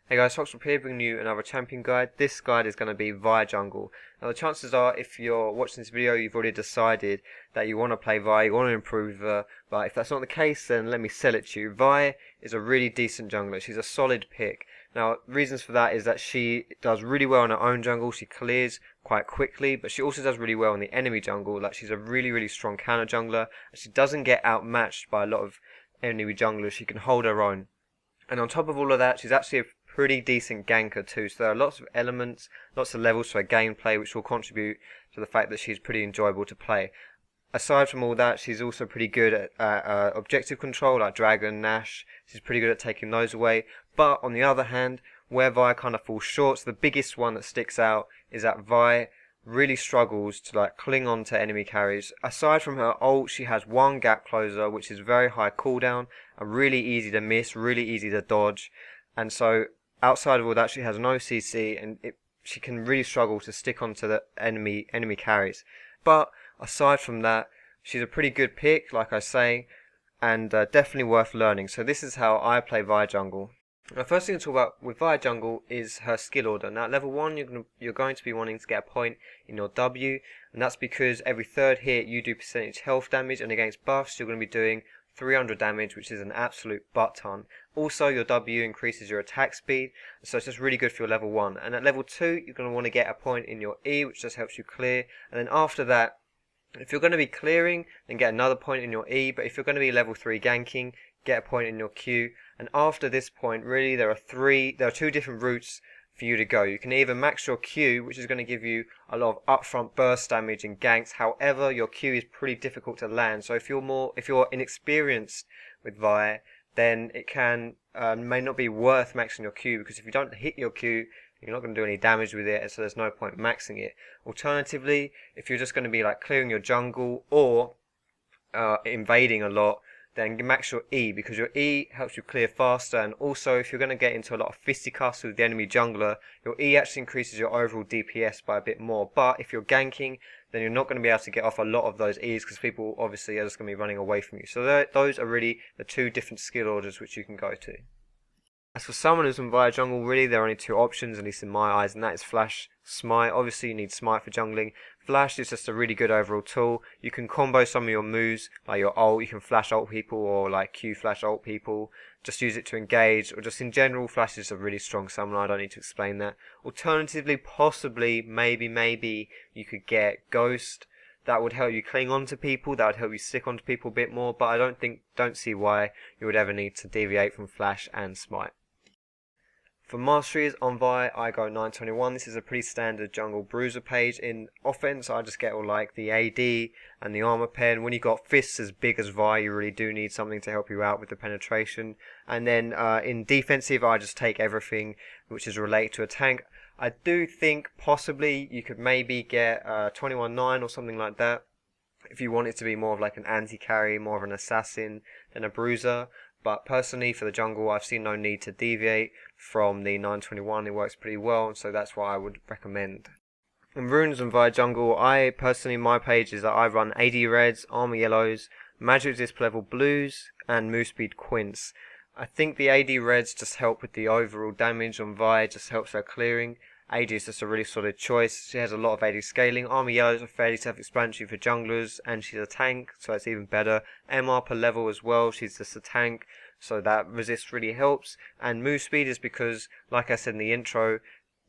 Hey guys, Foxdrop here bringing you another champion guide. This guide is going to be Vi jungle. Now the chances are if you're watching this video you've already decided that you want to play Vi, you want to improve her, but if that's not the case then let me sell it to you. Vi is a really decent jungler, she's a solid pick. Now reasons for that is that she does really well in her own jungle, she clears quite quickly, but she also does really well in the enemy jungle. Like she's a really strong counter jungler, and she doesn't get outmatched by a lot of enemy junglers, she can hold her own. And on top of all of that, she's actually a pretty decent ganker too, so there are lots of elements, lots of levels to her gameplay which will contribute to the fact that she's pretty enjoyable to play. Aside from all that, she's also pretty good at objective control, like Dragon, Nash. She's pretty good at taking those away. But on the other hand, where Vi kind of falls short, so the biggest one that sticks out is that Vi really struggles to like cling on to enemy carries. Aside from her ult, she has one gap closer which is very high cooldown and really easy to miss, really easy to dodge. And so outside of all that, she has no CC, and she can really struggle to stick onto the enemy carries. But aside from that, she's a pretty good pick, like I say, and definitely worth learning. So this is how I play Vi jungle. Now, first thing to talk about with Vi jungle is her skill order. Now, at level 1, you're going to be wanting to get a point in your W, and that's because every third hit you do percentage health damage, and against buffs you're going to be doing 300 damage, which is an absolute butt ton. Also, your W increases your attack speed, so it's just really good for your level 1. And at level 2, you're going to want to get a point in your E, which just helps you clear. And then after that, if you're going to be clearing, then get another point in your E. But if you're going to be level 3 ganking, get a point in your Q. And after this point, really, there are two different routes for you to go. You can either max your Q, which is going to give you a lot of upfront burst damage in ganks. However, your Q is pretty difficult to land. So if you're inexperienced with Vi, then it may not be worth maxing your Q, because if you don't hit your Q, you're not going to do any damage with it, so there's no point maxing it. Alternatively, if you're just going to be like clearing your jungle or invading a lot, then max your E, because your E helps you clear faster, and also if you're going to get into a lot of fisticuffs with the enemy jungler, your E actually increases your overall DPS by a bit more. But if you're ganking, then you're not going to be able to get off a lot of those E's, because people obviously are just going to be running away from you. So those are really the two different skill orders which you can go to. As for someone who's in Vi jungle, really there are only two options, at least in my eyes, and that is Flash, Smite. Obviously you need Smite for jungling. Flash is just a really good overall tool. You can combo some of your moves, like your ult, you can flash ult people or like Q flash ult people. Just use it to engage, or just in general, Flash is a really strong summoner, I don't need to explain that. Alternatively, possibly, maybe, you could get Ghost. That would help you cling on to people, that would help you stick onto people a bit more, but I don't see why you would ever need to deviate from Flash and Smite. For Masteries on Vi, I go 921. This is a pretty standard jungle bruiser page. In offense, I just get all like the AD and the armor pen. When you got fists as big as Vi, you really do need something to help you out with the penetration. And then in defensive, I just take everything which is related to a tank. I do think possibly you could maybe get 21-9 or something like that, if you want it to be more of like an anti-carry, more of an assassin than a bruiser. But personally, for the jungle, I've seen no need to deviate from the 921. It works pretty well, so that's what I would recommend. In runes and Vi jungle, my page is that I run AD reds, armor yellows, magic disc level blues, and move speed quints. I think the AD reds just help with the overall damage on Vi, just helps her clearing. AD is just a really solid choice. She has a lot of AD scaling. Armor yellows are fairly self-explanatory for junglers, and she's a tank, so it's even better. MR per level as well, she's just a tank, so that resist really helps. And move speed is because, like I said in the intro,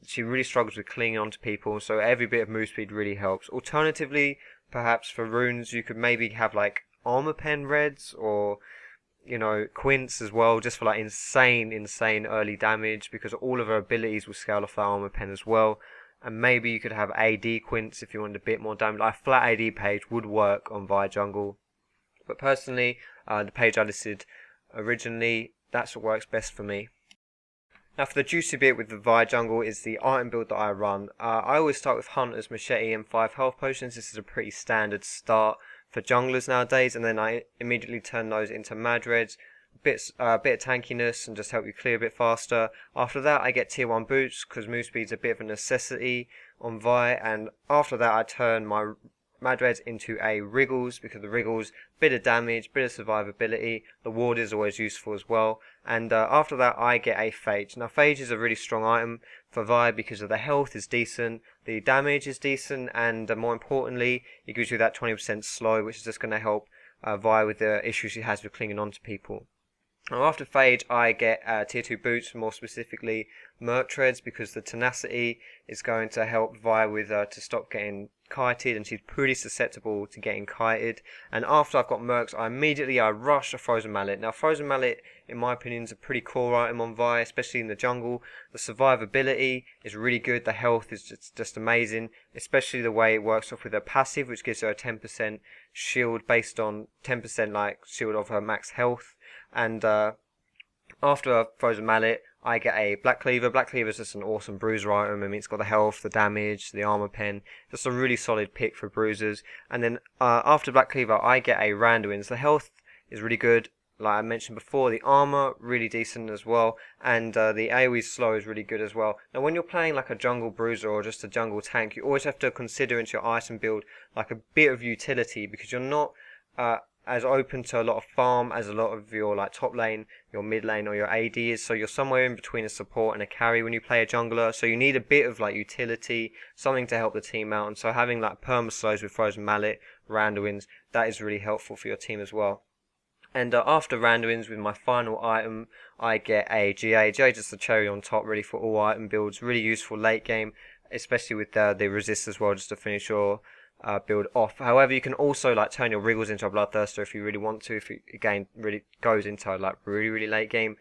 she really struggles with clinging onto people, so every bit of move speed really helps. Alternatively, perhaps for runes, you could maybe have like armor pen reds, or quints as well, just for like insane early damage, because all of her abilities will scale off that armor pen as well. And maybe you could have AD quints if you wanted a bit more damage. Like a flat AD page would work on Vi jungle, but personally, the page I listed originally, that's what works best for me. Now for the juicy bit with the Vi jungle is the item build that I run. I always start with Hunter's Machete and 5 health potions. This is a pretty standard start for junglers nowadays, and then I immediately turn those into Mad Reds, a bit of tankiness and just help you clear a bit faster. After that I get tier 1 boots, because move speed's a bit of a necessity on Vi, and after that I turn my Madreds into a Wriggles, because the Wriggles, bit of damage, bit of survivability. The Ward is always useful as well. And after that, I get a Phage. Now, Phage is a really strong item for Vi because of the health is decent, the damage is decent, and more importantly, it gives you that 20% slow, which is just going to help Vi with the issues she has with clinging on to people. Now after Phage, I get tier 2 boots, more specifically Merc Treads, because the tenacity is going to help Vi with to stop getting kited, and she's pretty susceptible to getting kited. And after I've got Mercs, I rush a Frozen Mallet. Now Frozen Mallet, in my opinion, is a pretty core item on Vi, especially in the jungle. The survivability is really good, the health is just amazing, especially the way it works off with her passive, which gives her a 10% shield based on 10% like shield of her max health. And after a Frozen Mallet, I get a Black Cleaver. Black Cleaver is just an awesome bruiser item. I mean, it's got the health, the damage, the armor pen. Just a really solid pick for bruisers. And then after Black Cleaver, I get a Randuin. So the health is really good. Like I mentioned before, the armor really decent as well, and the AoE slow is really good as well. Now when you're playing like a jungle bruiser or just a jungle tank, you always have to consider into your item build like a bit of utility, because you're not as open to a lot of farm as a lot of your like top lane, your mid lane, or your AD is. So you're somewhere in between a support and a carry when you play a jungler. So you need a bit of like utility, something to help the team out. And so having like perma slows with Frozen Mallet, Randuins, that is really helpful for your team as well. And after Randuins, with my final item, I get a GA. GA just the cherry on top, really, for all item builds. Really useful late game, especially with the resist as well, just to finish your build off. However, you can also like turn your Wriggles into a Bloodthirster if you really want to, if it again really goes into like really late game.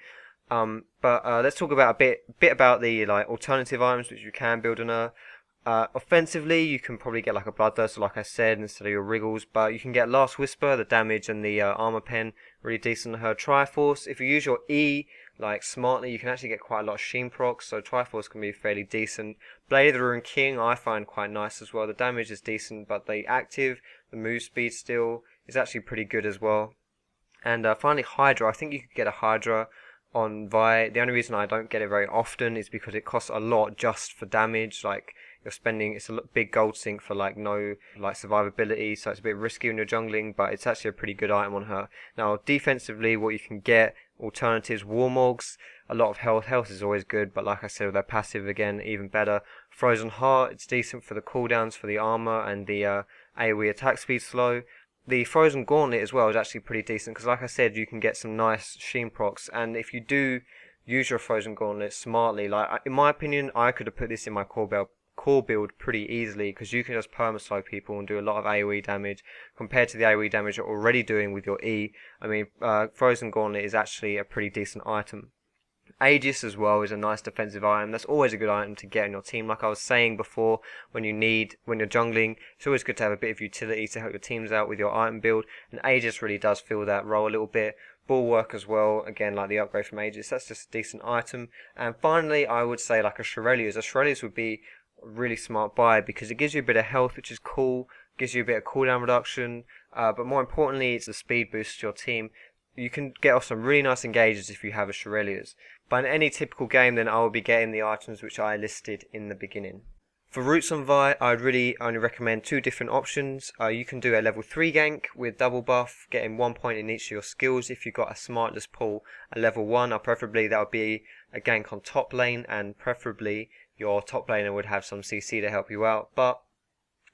But let's talk about a bit about the like alternative items which you can build on her. Offensively, you can probably get like a Bloodthirster, like I said, instead of your Wriggles, but you can get Last Whisper, the damage and the armor pen, really decent on her. Triforce, if you use your E like smartly, you can actually get quite a lot of Sheen procs, so Triforce can be fairly decent. Blade of the Ruined King I find quite nice as well. The damage is decent, but the active, the move speed still is actually pretty good as well. And finally Hydra, I think you could get a Hydra on Vi. The only reason I don't get it very often is because it costs a lot just for damage. Like you're spending, it's a big gold sink for like no like survivability, so it's a bit risky when you're jungling, but it's actually a pretty good item on her. Now defensively, what you can get, alternatives, Warmogs, a lot of health is always good, but like I said, with their passive again, even better. Frozen Heart, it's decent for the cooldowns for the armor and the AoE attack speed slow. The Frozen Gauntlet as well is actually pretty decent, because like I said, you can get some nice Sheen procs, and if you do use your Frozen Gauntlet smartly, like in my opinion, I could have put this in my core build pretty easily, because you can just perma-slow people and do a lot of AoE damage compared to the AoE damage you're already doing with your E. I mean, Frozen Gauntlet is actually a pretty decent item. Aegis as well is a nice defensive item. That's always a good item to get in your team. Like I was saying before, when you're jungling, it's always good to have a bit of utility to help your teams out with your item build, and Aegis really does fill that role a little bit. Bulwark as well, again like the upgrade from Aegis, that's just a decent item. And finally, I would say like a Shurelya's. A Shurelya's would be a really smart buy, because it gives you a bit of health, which is cool, gives you a bit of cooldown reduction, but more importantly, it's the speed boost to your team. You can get off some really nice engages if you have a Shurelya's. But in any typical game, then I will be getting the items which I listed in the beginning. For Roots on Vi, I'd really only recommend two different options. You can do a level 3 gank with double buff, getting 1 point in each of your skills if you've got a Smartless pull. A level 1, or preferably that would be a gank on top lane, and preferably your top laner would have some CC to help you out. But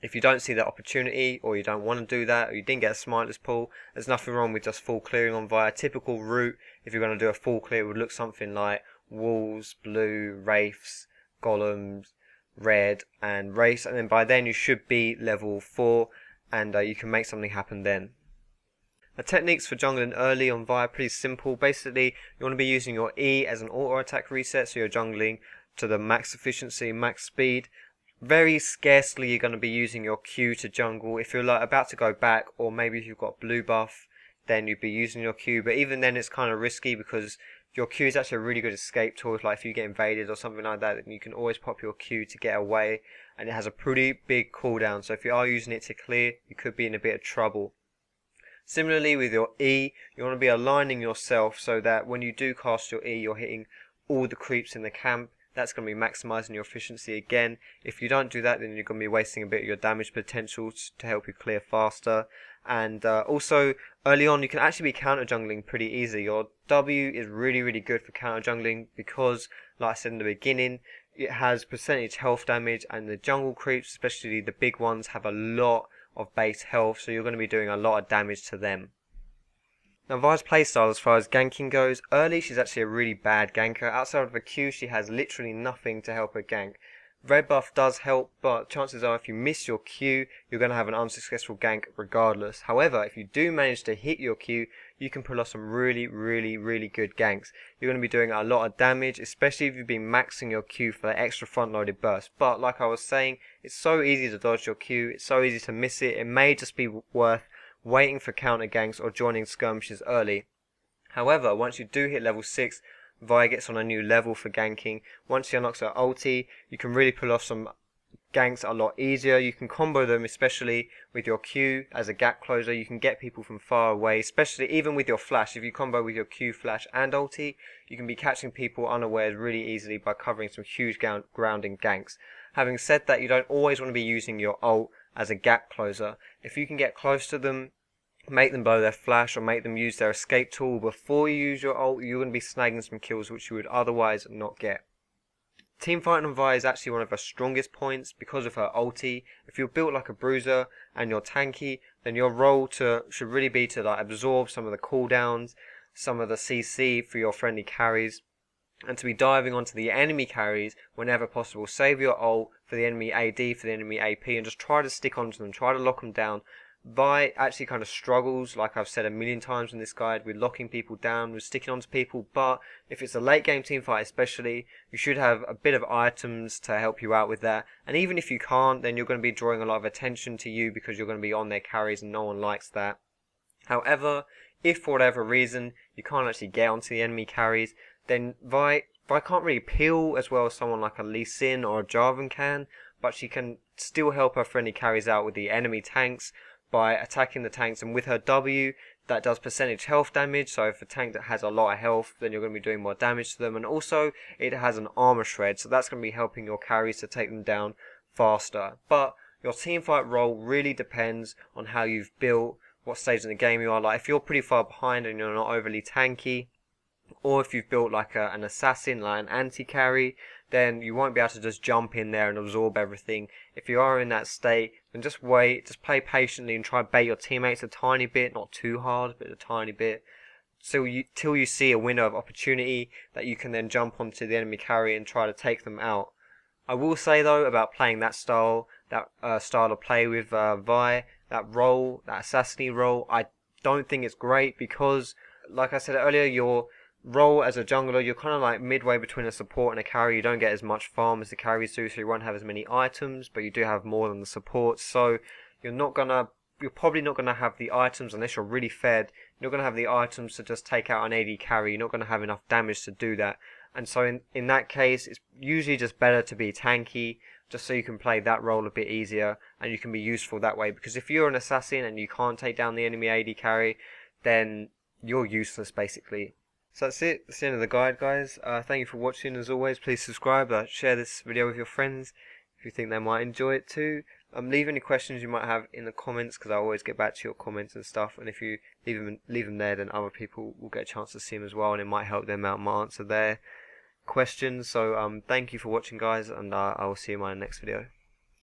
if you don't see that opportunity, or you don't want to do that, or you didn't get a Smartless pull, there's nothing wrong with just full clearing on Vi. A typical route, if you're going to do a full clear, would look something like Wolves, Blue, Wraiths, Golems, Red, and Wraiths, and then by then you should be level 4, and you can make something happen then. The techniques for jungling early on Vi are pretty simple. Basically, you want to be using your E as an auto attack reset, so you're jungling to the max efficiency, max speed. Very scarcely you're going to be using your Q to jungle. If you're like about to go back, or maybe if you've got blue buff, then you'd be using your Q. But even then it's kind of risky, because your Q is actually a really good escape tool. Like if you get invaded or something like that, then you can always pop your Q to get away, and it has a pretty big cooldown. So if you are using it to clear, you could be in a bit of trouble. Similarly with your E, you want to be aligning yourself so that when you do cast your E, you're hitting all the creeps in the camp. That's going to be maximising your efficiency again. If you don't do that, then you're going to be wasting a bit of your damage potential to help you clear faster. And also, early on, you can actually be counter jungling pretty easy. Your W is really, really good for counter jungling because, like I said in the beginning, it has percentage health damage, and the jungle creeps, especially the big ones, have a lot of base health, so you're going to be doing a lot of damage to them. Now Vi's playstyle as far as ganking goes, early she's actually a really bad ganker. Outside of a Q she has literally nothing to help her gank. Red buff does help, but chances are if you miss your Q, you're going to have an unsuccessful gank regardless. However, if you do manage to hit your Q, you can pull off some really good ganks. You're going to be doing a lot of damage, especially if you've been maxing your Q for that extra front loaded burst. But like I was saying, it's so easy to dodge your Q, it's so easy to miss it, it may just be worth waiting for counter ganks or joining skirmishes early. However, once you do hit level 6, Vi gets on a new level for ganking. Once she unlocks her ulti, you can really pull off some ganks a lot easier. You can combo them, especially with your Q as a gap closer. You can get people from far away, especially even with your flash. If you combo with your Q, flash and ulti, you can be catching people unawares really easily by covering some huge grounding ganks. Having said that, you don't always want to be using your ult as a gap closer. If you can get close to them, make them blow their flash or make them use their escape tool before you use your ult, you're going to be snagging some kills which you would otherwise not get. Teamfighting on Vi is actually one of her strongest points because of her ulti. If you're built like a bruiser and you're tanky, then your role should really be to like absorb some of the cooldowns, some of the CC for your friendly carries, and to be diving onto the enemy carries whenever possible. Save your ult for the enemy AD, for the enemy AP, and just try to stick onto them, try to lock them down. Vi actually kind of struggles, like I've said a million times in this guide, with locking people down, with sticking onto people, but if it's a late game team fight especially, you should have a bit of items to help you out with that. And even if you can't, then you're going to be drawing a lot of attention to you because you're going to be on their carries and no one likes that. However, if for whatever reason you can't actually get onto the enemy carries, then Vi can't really peel as well as someone like a Lee Sin or a Jarvan can, but she can still help her friendly carries out with the enemy tanks by attacking the tanks, and with her W that does percentage health damage, so if a tank that has a lot of health, then you're going to be doing more damage to them, and also it has an armor shred, so that's going to be helping your carries to take them down faster. But your teamfight role really depends on how you've built, what stage in the game you are. Like if you're pretty far behind and you're not overly tanky, or if you've built like an assassin, like an anti-carry, then you won't be able to just jump in there and absorb everything. If you are in that state, then just wait, just play patiently and try to bait your teammates a tiny bit, not too hard, but a tiny bit, till you see a window of opportunity that you can then jump onto the enemy carry and try to take them out. I will say though about playing that style of play with Vi, that role, that assassin role, I don't think it's great because, like I said earlier, your role as a jungler, you're kind of like midway between a support and a carry. You don't get as much farm as the carries do, so you won't have as many items, but you do have more than the support. So you're probably not gonna have the items unless you're really fed. You're not gonna have the items to just take out an AD carry. You're not gonna have enough damage to do that. And so in that case, it's usually just better to be tanky, just so you can play that role a bit easier and you can be useful that way. Because if you're an assassin and you can't take down the enemy AD carry, then you're useless basically. So that's it. That's the end of the guide, guys. Thank you for watching. As always, please subscribe, share this video with your friends if you think they might enjoy it too. Leave any questions you might have in the comments because I always get back to your comments and stuff. And if you leave them there, then other people will get a chance to see them as well, and it might help them out and answer their questions. So thank you for watching, guys, and I will see you in my next video.